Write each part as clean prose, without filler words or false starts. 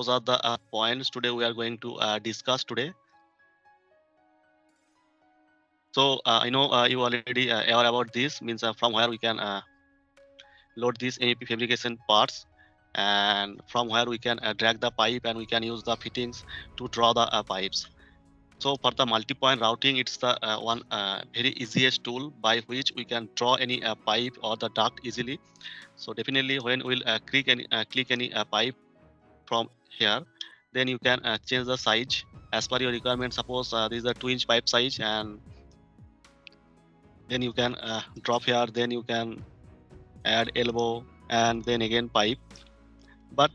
those are the points today we are going to discuss today. So I know you already aware about this, means from where we can load these MEP fabrication parts, and from where we can drag the pipe and we can use the fittings to draw the pipes. So for the multi-point routing, it's the one very easiest tool by which we can draw any pipe or the duct easily. So definitely when we'll click any pipe from here, then you can change the size as per your requirement. Suppose this is a 2-inch pipe size, and then you can drop here, then you can add elbow and then again pipe. But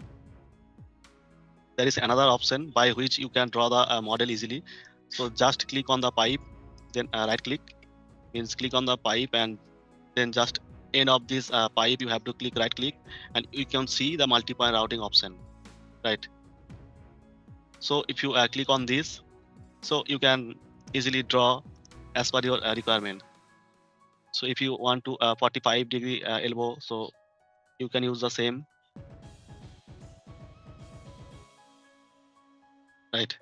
there is another option by which you can draw the model easily. So just click on the pipe, then right click, means click on the pipe, and then just end of this pipe you have to click right click, and you can see the multi-point routing option, right? So if you click on this, so you can easily draw as per your requirement. So if you want to 45-degree elbow, so you can use the same, right?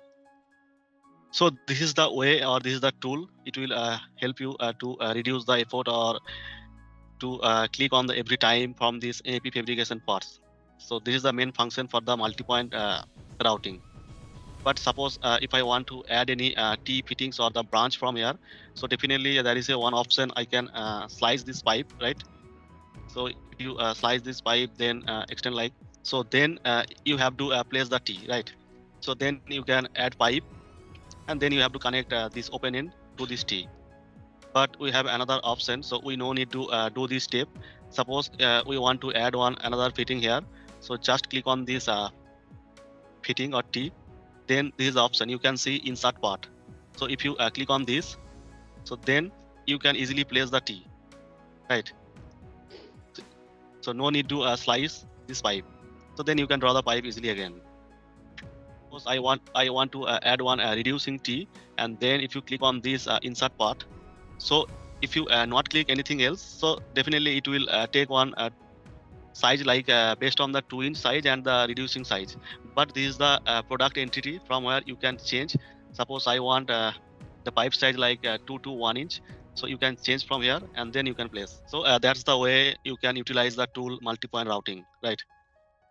So this is the way, or this is the tool. It will help you to reduce the effort, or to click on the every time from these MEP fabrication parts. So this is the main function for the multi-point routing. But suppose if I want to add any T fittings or the branch from here, so definitely there is a one option. I can slice this pipe, right? So if you slice this pipe, then extend like, so then you have to place the T, right? So then you can add pipe, and then you have to connect this open end to this T. But we have another option, so we no need to do this step. Suppose we want to add another fitting here, so just click on this fitting or T, then this is the option. You can see insert part. So if you click on this, so then you can easily place the T, right? So no need to slice this pipe. So then you can draw the pipe easily again. Suppose I want to add one reducing T, and then if you click on this insert part, so if you not click anything else, so definitely it will take one size like based on the 2-inch size and the reducing size. But this is the product entity from where you can change. Suppose I want the pipe size like 2 to 1 inch, so you can change from here, and then you can place. So that's the way you can utilize the tool multi-point routing, right?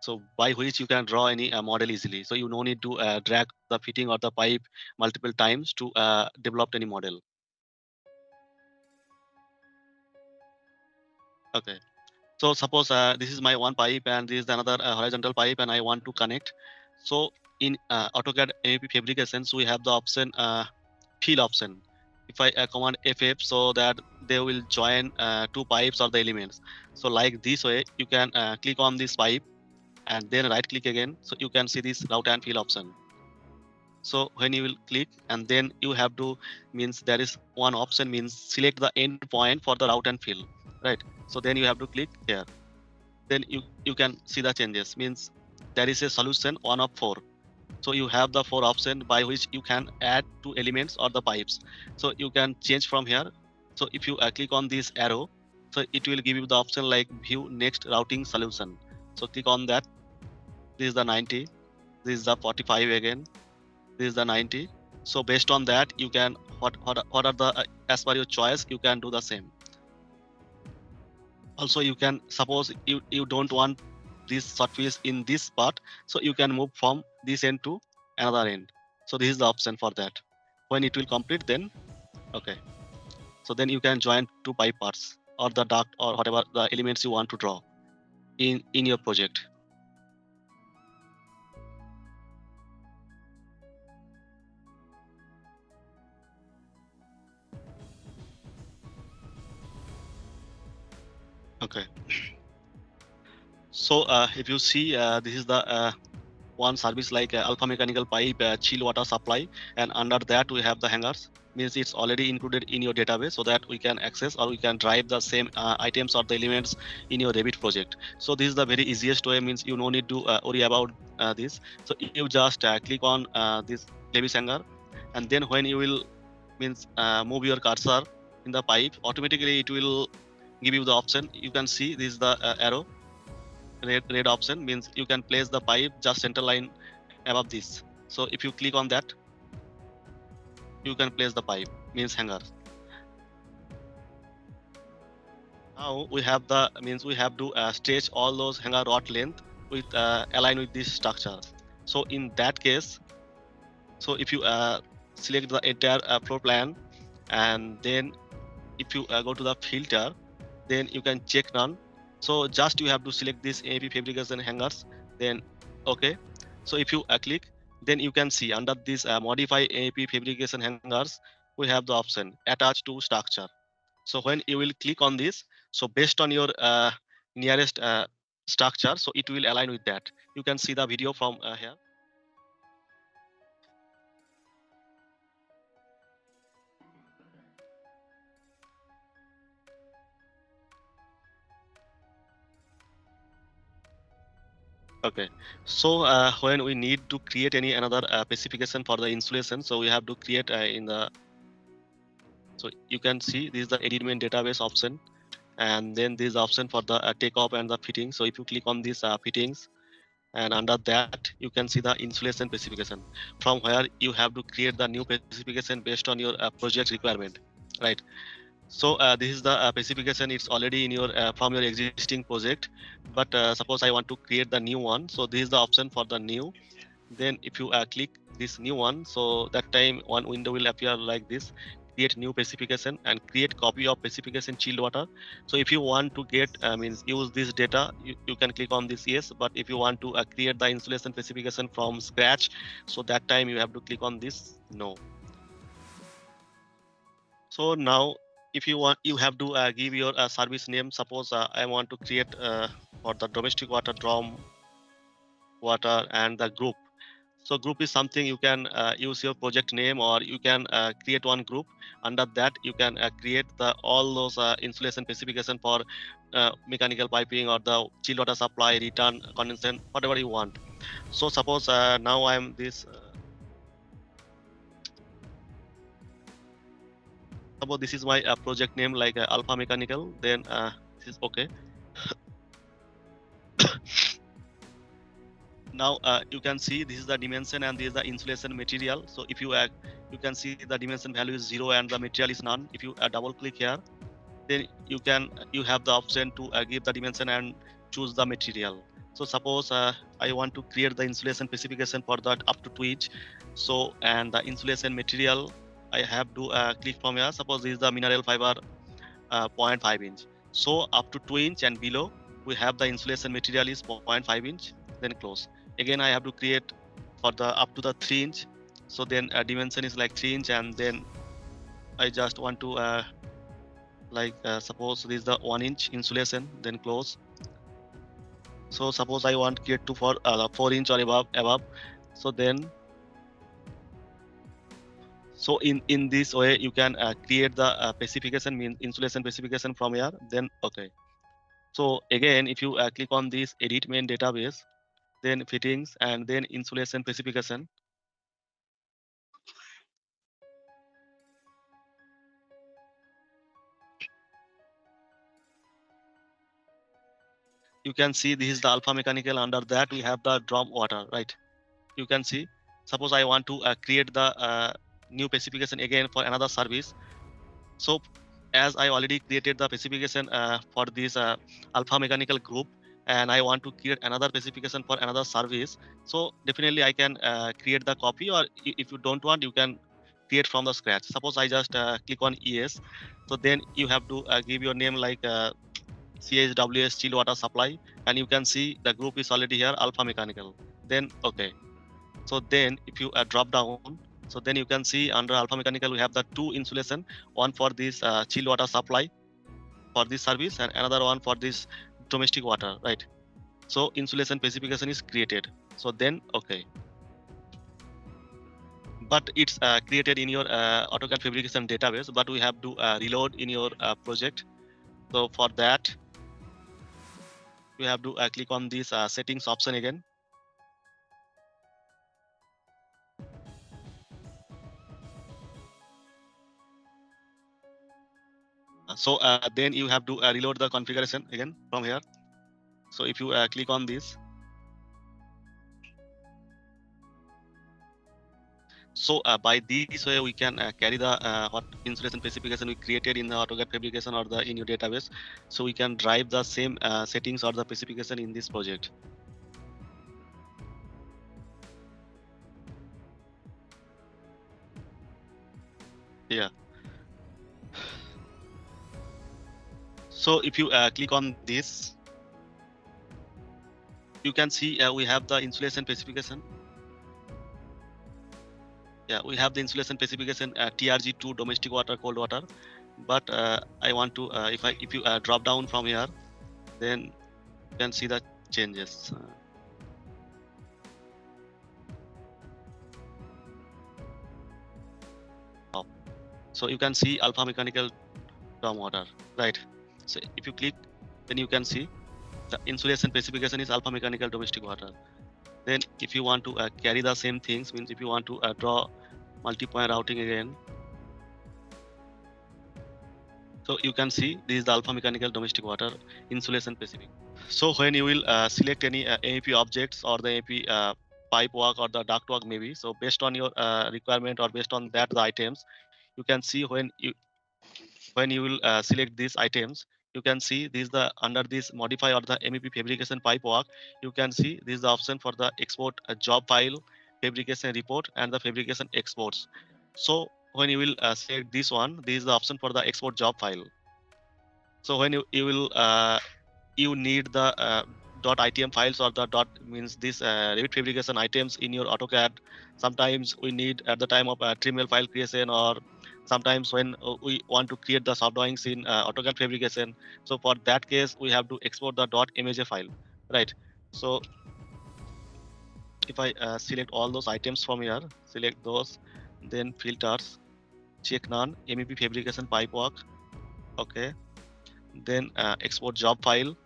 So by which you can draw any model easily. So you no need to drag the fitting or the pipe multiple times to develop any model. Okay. So suppose this is my one pipe, and this is another horizontal pipe, and I want to connect. So in AutoCAD MEP Fabrications, we have the option fill option. If I command FF, so that they will join two pipes or the elements. So like this way, you can click on this pipe and then right click again. So you can see this route and fill option. So when you will click, and then you have to, means there is one option, means select the end point for the route and fill, right? So then you have to click here. Then you can see the changes, means there is a solution 1 of 4. So you have the 4 option by which you can add 2 elements or the pipes. So you can change from here. So if you click on this arrow, so it will give you the option like view next routing solution. So click on that. This is the 90, this is the 45 again, this is the 90. So based on that, you can what are the as per your choice, you can do the same. Also you can, suppose you don't want this surface in this part, so you can move from this end to another end. So this is the option for that. When it will complete, then okay, so then you can join two pipe parts or the duct or whatever the elements you want to draw in your project. Okay, so if you see this is the one service like alpha mechanical pipe chill water supply, and under that we have the hangers, means it's already included in your database, so that we can access or we can drive the same items or the elements in your Revit project. So this is the very easiest way, means you no need to worry about this. So you just click on this Levis hanger, and then when you will, means move your cursor in the pipe, automatically it will give you the option. You can see this is the arrow red option, means you can place the pipe just center line above this. So if you click on that, you can place the pipe, means hanger. Now we have the we have to stretch all those hanger rod length with align with this structure. So in that case, so if you select the entire floor plan, and then if you go to the filter, then you can check run. So just you have to select this MEP fabrication hangers, then okay. So if you click, then you can see under this modify MEP fabrication hangers, we have the option attach to structure. So when you will click on this, so based on your nearest structure, so it will align with that. You can see the video from here. Okay, so when we need to create any another specification for the insulation, so we have to create in the, so you can see this is the edit main database option, and then this option for the takeoff and the fitting. So if you click on these fittings, and under that you can see the insulation specification, from where you have to create the new specification based on your project requirement, right? So this is the specification. It's already in your from your existing project, but suppose I want to create the new one. So this is the option for the new. Then if you click this new one, so that time one window will appear like this: create new specification and create copy of specification chilled water. So if you want to get means use this data, you can click on this yes. But if you want to create the installation specification from scratch, so that time you have to click on this no. So now if you want, you have to give your service name. Suppose I want to create for the domestic water, drum water, and the group. So group is something you can use your project name, or you can create one group. Under that you can create the all those insulation specification for mechanical piping or the chilled water supply, return, condensation, whatever you want. So suppose now I'm this suppose this is my project name, like alpha mechanical, then this is okay. Now you can see this is the dimension and this is the insulation material. So if you you can see the dimension value is 0 and the material is none. If you double click here, then you have the option to give the dimension and choose the material. So suppose I want to create the insulation specification for that up to 2 inch. So and the insulation material, I have to click from here. Suppose this is the mineral fiber 0.5 inch. So up to 2 inch and below, we have the insulation material is 0.5 inch, then close. Again, I have to create for the up to the 3 inch. So then dimension is like 3 inch, and then I just want to suppose this is the 1 inch insulation, then close. So suppose I want create to for 4 inch or above. So then, so in this way you can create the specification, means insulation specification from here. Then okay. So again, if you click on this edit main database, then fittings, and then insulation specification, you can see this is the alpha mechanical. Under that we have the drum water, right? You can see, suppose I want to create the new specification again for another service. So as I already created the specification for this alpha mechanical group, and I want to create another specification for another service, so definitely I can create the copy, or if you don't want, you can create from the scratch. Suppose I just click on yes. So then you have to give your name like CHWS chill water supply, and you can see the group is already here, alpha mechanical. Then okay. So then if you drop down, so then you can see under alpha mechanical we have the two insulation, one for this chill water supply for this service, and another one for this domestic water, right? So insulation specification is created. So then okay, but it's created in your AutoCAD fabrication database, but we have to reload in your project. So for that you have to click on this settings option again. So then you have to reload the configuration again from here. So if you click on this, So by this way, we can carry the what insulation specification we created in the AutoCAD fabrication or the in your database. So we can drive the same settings or the specification in this project. Yeah. So if you click on this, you can see we have the insulation specification. Yeah, we have the insulation specification TRG2 domestic water, cold water. But I want to if you drop down from here, then you can see the changes. So you can see alpha mechanical storm water, right? So if you click, then you can see the insulation specification is alpha mechanical domestic water. Then if you want to carry the same things, means if you want to draw multi-point routing again, so you can see this is the alpha mechanical domestic water insulation specific. So when you will select any MEP objects or the MEP pipe work or the duct work maybe, so based on your requirement or based on that the items, you can see when you will select these items, you can see this the under this modify or the MEP fabrication pipe work, you can see this is the option for the export job file, fabrication report, and the fabrication exports. So when you will select this one, this is the option for the export job file. So when you will you need the .itm files or the dot means this Revit fabrication items in your AutoCAD. Sometimes we need at the time of trimel file creation, or sometimes when we want to create the subdrawings in AutoCAD fabrication. So for that case, we have to export the .img file, right? So if I select all those items from here, select those, then filters, check none, MEP fabrication pipe work, okay, then export job file.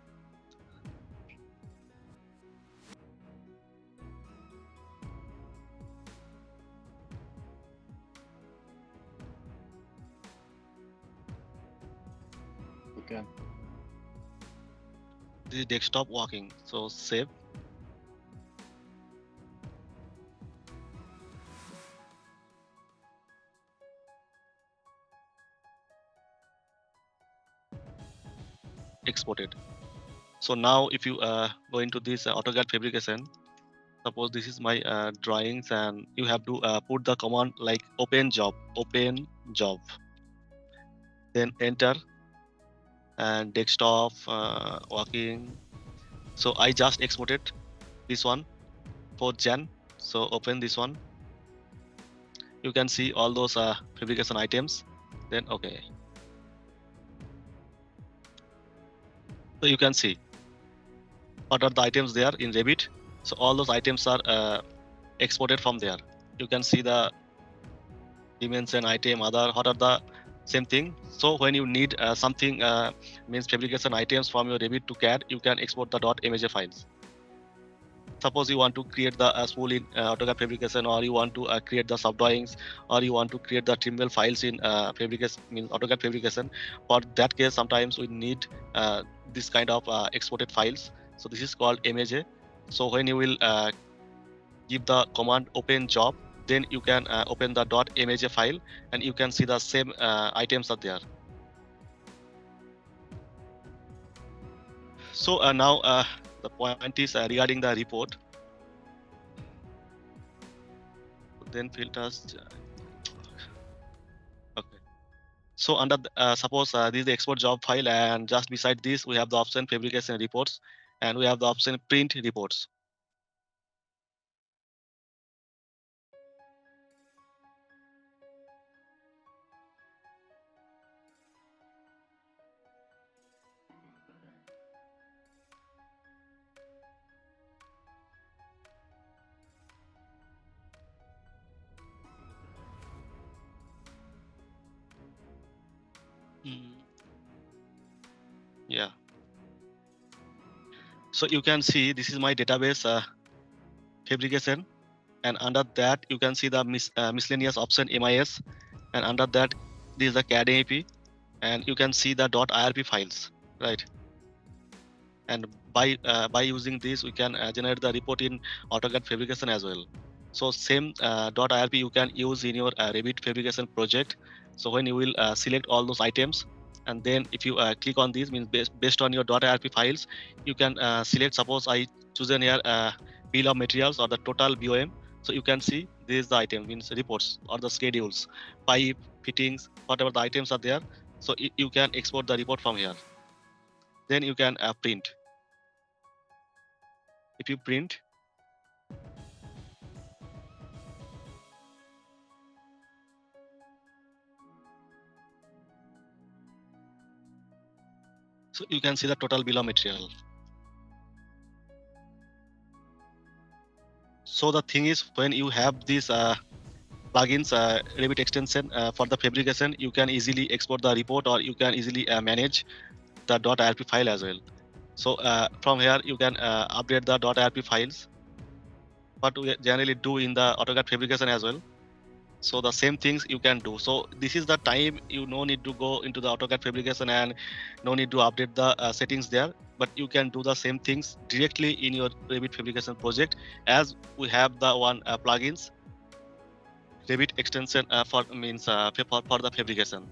Okay. This is desktop working. So save. Exported. So now if you go into this AutoCAD fabrication, suppose this is my drawings, and you have to put the command like open job, then enter, and desktop working. So I just exported this one for Jan. So open this one. You can see all those fabrication items. Then okay. So you can see what are the items there in Revit. So all those items are exported from there. You can see the dimension item, other what are the same thing. So when you need something means fabrication items from your Revit to CAD, you can export the .img files. Suppose you want to create the spool in AutoCAD fabrication, or you want to create the subdrawings, or you want to create the trimble files in fabrication means AutoCAD fabrication. For that case, sometimes we need this kind of exported files. So this is called img. So when you will give the command open job, then you can open the .img file, and you can see the same items are there. So now the point is regarding the report. Then filters. Okay. So under suppose this is the export job file, and just beside this we have the option fabrication reports, and we have the option print reports. Mm. Yeah. So you can see this is my database fabrication, and under that you can see the miscellaneous option MIS, and under that this is the CAD API, and you can see the .irp files, right? And by using this we can generate the report in AutoCAD fabrication as well. So same .irp you can use in your Revit Fabrication project. So when you will select all those items, and then if you click on these, means based on your .irp files, you can select. Suppose I chosen here bill of materials or the total BOM. So you can see this is the item, means reports or the schedules, pipe, fittings, whatever the items are there. So you can export the report from here. Then you can print. If you print, so you can see the total bill of material. So the thing is, when you have these plugins, Revit extension for the fabrication, you can easily export the report, or you can easily manage the .irp file as well. So from here, you can update the .irp files, what we generally do in the AutoCAD fabrication as well. So the same things you can do. So this is the time you no need to go into the AutoCAD fabrication and no need to update the settings there. But you can do the same things directly in your Revit fabrication project, as we have the one plugins Revit extension for means for the fabrication.